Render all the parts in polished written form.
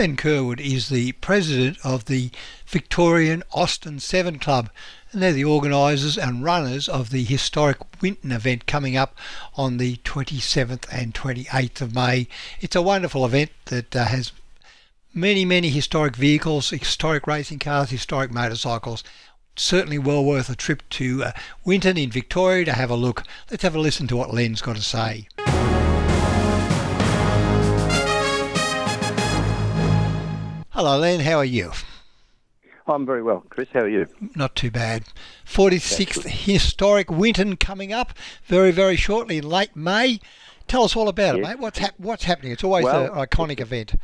Len Kerwood is the president of the Victorian Austin 7 Club, and they're the organisers and runners of the Historic Winton event coming up on the 27th and 28th of May. It's a wonderful event that has many historic vehicles, historic racing cars, historic motorcycles. Certainly well worth a trip to Winton in Victoria to have a look. Let's have a listen to what Len's got to say. Hello Len, how are you? I'm very well, Chris. How are you? Not too bad. 46th Historic Winton coming up very shortly in late May. Tell us all about it, mate. What's happening? It's always an iconic event.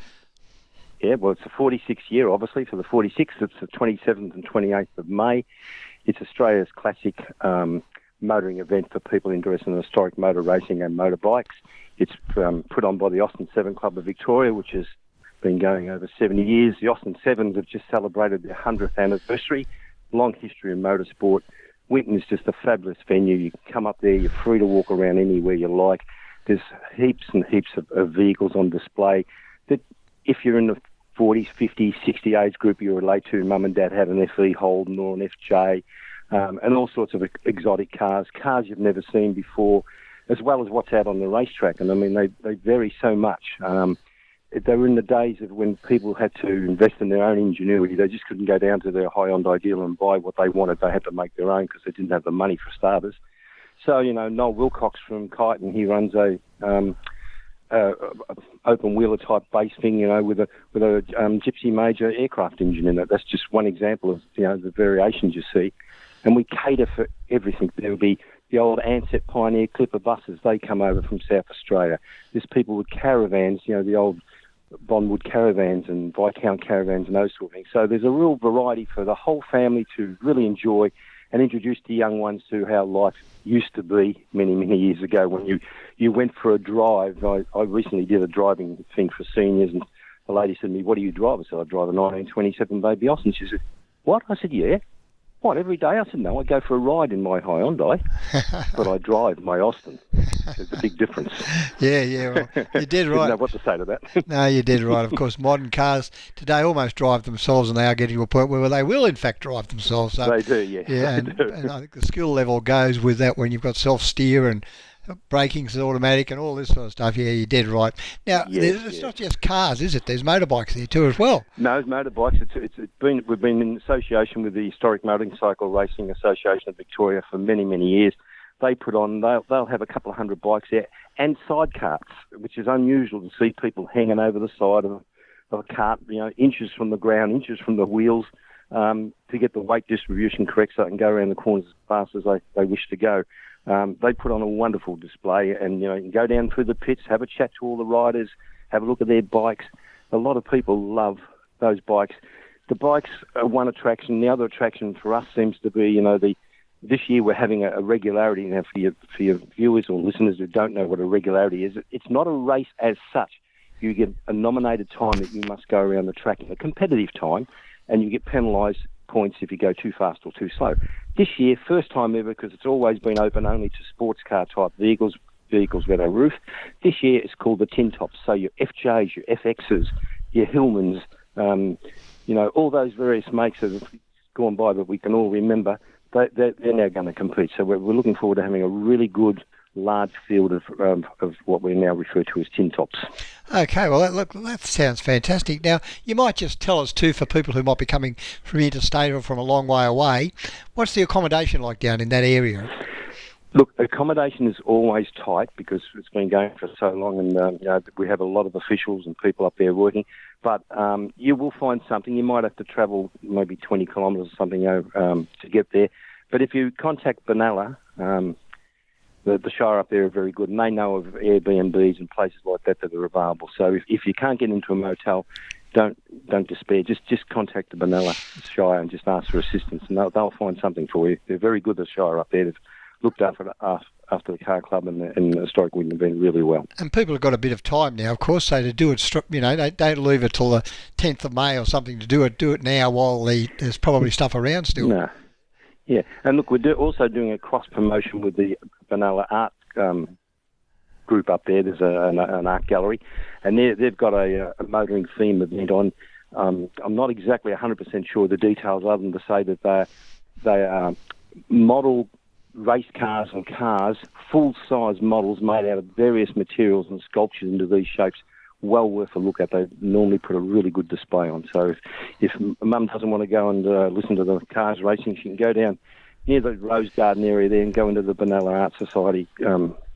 Yeah, well, it's the 46th year, obviously. For the 46th, it's the 27th and 28th of May. It's Australia's classic motoring event for people interested in historic motor racing and motorbikes. It's put on by the Austin 7 Club of Victoria, which has been going over 70 years. The Austin Sevens have just celebrated their 100th anniversary. Long history in motorsport. Winton is just a fabulous venue. You can come up there, you're free to walk around anywhere you like. There's heaps and heaps of vehicles on display that if you're in the 40s, 50s, 60 age group you relate to, mum and dad had an FE Holden or an FJ, and all sorts of exotic cars you've never seen before, as well as what's out on the racetrack. And I mean, they vary so much. They were in the days of when people had to invest in their own ingenuity. They just couldn't go down to their Hyundai dealer and buy what they wanted. They had to make their own because they didn't have the money for starters. So, Noel Wilcox from Kyneton, he runs a open wheeler type base thing, with a Gypsy Major aircraft engine in it. That's just one example of the variations you see, and we cater for everything. There will be the old Ansett Pioneer Clipper buses. They come over from South Australia. There's people with caravans, the old Bondwood caravans and Viscount caravans and those sort of things. So there's a real variety for the whole family to really enjoy and introduce the young ones to how life used to be many years ago when you went for a drive. I recently did a driving thing for seniors, and the lady said to me, "What do you drive?" I said, "I drive a 1927 Baby Austin." She said, "What?" I said, "Yeah." "What, every day?" I said, "No, I go for a ride in my Hyundai, but I drive my Austin." There's a big difference. Yeah, well, you did right. Didn't know what to say to that. No, you did right. Of course, modern cars today almost drive themselves, and they are getting to a point where they will, in fact, drive themselves. So, they do, yeah. Yeah, and I think the skill level goes with that when you've got self-steer and braking's automatic and all this sort of stuff. Yeah, you did right. Now, it's not just cars, is it? There's motorbikes there too as well. No, it's motorbikes. We've been in association with the Historic Motorcycle Racing Association of Victoria for many years. They put on, they'll have a couple of hundred bikes there and side carts, which is unusual to see people hanging over the side of a cart, inches from the ground, inches from the wheels, to get the weight distribution correct so they can go around the corners as fast as they wish to go. They put on a wonderful display, and you can go down through the pits, have a chat to all the riders, have a look at their bikes. A lot of people love those bikes. The bikes are one attraction. The other attraction for us seems to be, this year we're having a regularity. Now, for your viewers or listeners who don't know what a regularity is, it's not a race as such. You get a nominated time that you must go around the track in a competitive time, and you get penalised points if you go too fast or too slow. This year, first time ever, because it's always been open only to sports car type vehicles with a roof. This year it's called the Tin Tops. So your FJs, your FXs, your Hillmans, all those various makes that have gone by that we can all remember, they're now going to compete. So we're looking forward to having a really good large field of what we now refer to as tin tops. Okay, well, that sounds fantastic. Now, you might just tell us too, for people who might be coming from interstate or from a long way away, what's the accommodation like down in that area? Look, accommodation is always tight because it's been going for so long, and we have a lot of officials and people up there working. But you will find something. You might have to travel maybe 20 kilometres or something to get there. But if you contact Benalla, the Shire up there are very good, and they know of Airbnbs and places like that are available. So if you can't get into a motel, don't despair. Just contact the Benalla Shire and just ask for assistance, and they'll find something for you. They're very good, the Shire up there. They've looked after the car club and the Historic Winton event really well. And people have got a bit of time now, of course, so to do it, they don't leave it till the 10th of May or something to do it. Do it now while there's probably stuff around still. No. Yeah, and look, we're also doing a cross-promotion with the Benalla Art group up there. There's an art gallery, and they've got a motoring theme event on. I'm not exactly 100% sure of the details, other than to say that they are model race cars and cars, full-size models made out of various materials and sculptured into these shapes. Well worth a look at. They normally put a really good display on. So if Mum doesn't want to go and listen to the cars racing, she can go down near the Rose Garden area there and go into the Benalla Art Society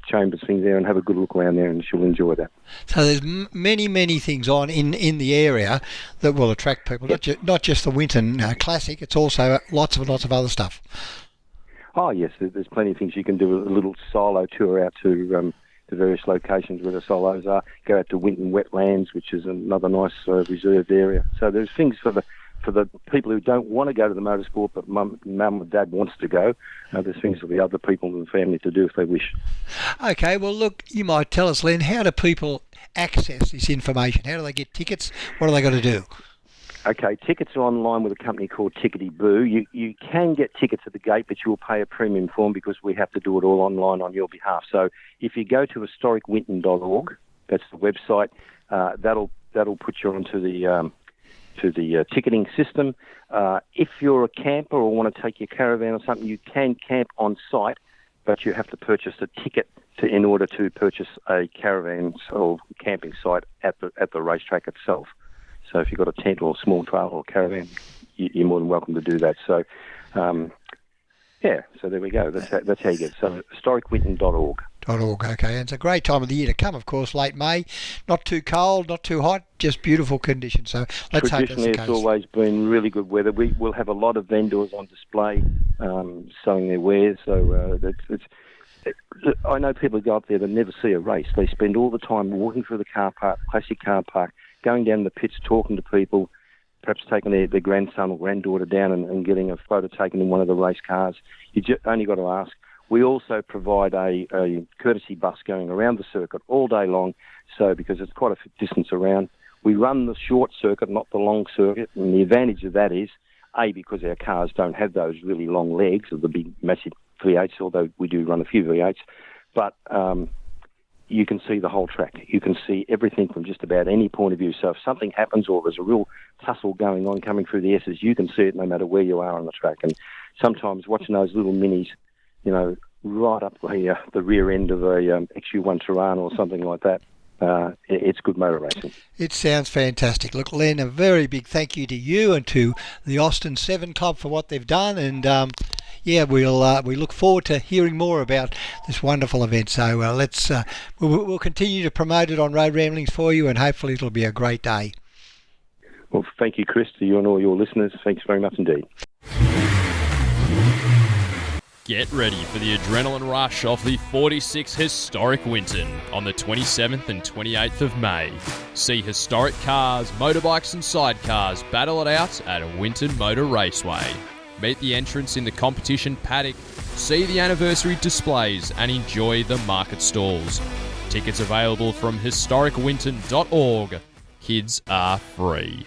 chambers thing there and have a good look around there, and she'll enjoy that. So there's many things on in the area that will attract people. Yep. Not just the Winton Classic. It's also lots of other stuff. Oh yes, there's plenty of things you can do. A little silo tour out to various locations where the solos are. Go out to Winton Wetlands, which is another nice reserved area. So there's things for the people who don't want to go to the motorsport, but mum and dad wants to go. There's things for the other people in the family to do if they wish. Okay, well look, you might tell us, Len, how do people access this information? How do they get tickets? What are they got to do? Okay, tickets are online with a company called Tickety Boo. You can get tickets at the gate, but you will pay a premium for them because we have to do it all online on your behalf. So if you go to historicwinton.org, that's the website, that'll put you onto the ticketing system. If you're a camper or want to take your caravan or something, you can camp on site, but you have to purchase a ticket in order to purchase a caravan or camping site at the racetrack itself. So if you've got a tent or a small trailer or caravan, you're more than welcome to do that. So, so there we go. That's how you get it. So historicwinton.org. Okay, and it's a great time of the year to come, of course, late May. Not too cold, not too hot, just beautiful conditions. So let's hope that's the case. Traditionally, it's always been really good weather. We'll have a lot of vendors on display selling their wares. So I know people who go up there that never see a race. They spend all the time walking through the car park, classic car park, going down the pits, talking to people, perhaps taking their grandson or granddaughter down and getting a photo taken in one of the race cars. You only got to ask. We also provide a courtesy bus going around the circuit all day long, so because it's quite a distance around. We run the short circuit, not the long circuit, and the advantage of that is, A, because our cars don't have those really long legs of the big, massive V8s, although we do run a few V8s, but you can see the whole track. You can see everything from just about any point of view. So if something happens or there's a real tussle going on coming through the S's, you can see it no matter where you are on the track. And sometimes watching those little minis, right up the rear end of a XU1 Tirana or something like that, it's good motor racing. It sounds fantastic. Look, Len, a very big thank you to you and to the Austin 7 Club for what they've done, and we look forward to hearing more about this wonderful event. So we'll continue to promote it on Road Ramblings for you, and hopefully it'll be a great day. Well, thank you, Chris, to you and all your listeners. Thanks very much indeed. Get ready for the adrenaline rush of the 46 Historic Winton on the 27th and 28th of May. See historic cars, motorbikes and sidecars battle it out at Winton Motor Raceway. Meet the entrants in the competition paddock, see the anniversary displays and enjoy the market stalls. Tickets available from historicwinton.org. Kids are free.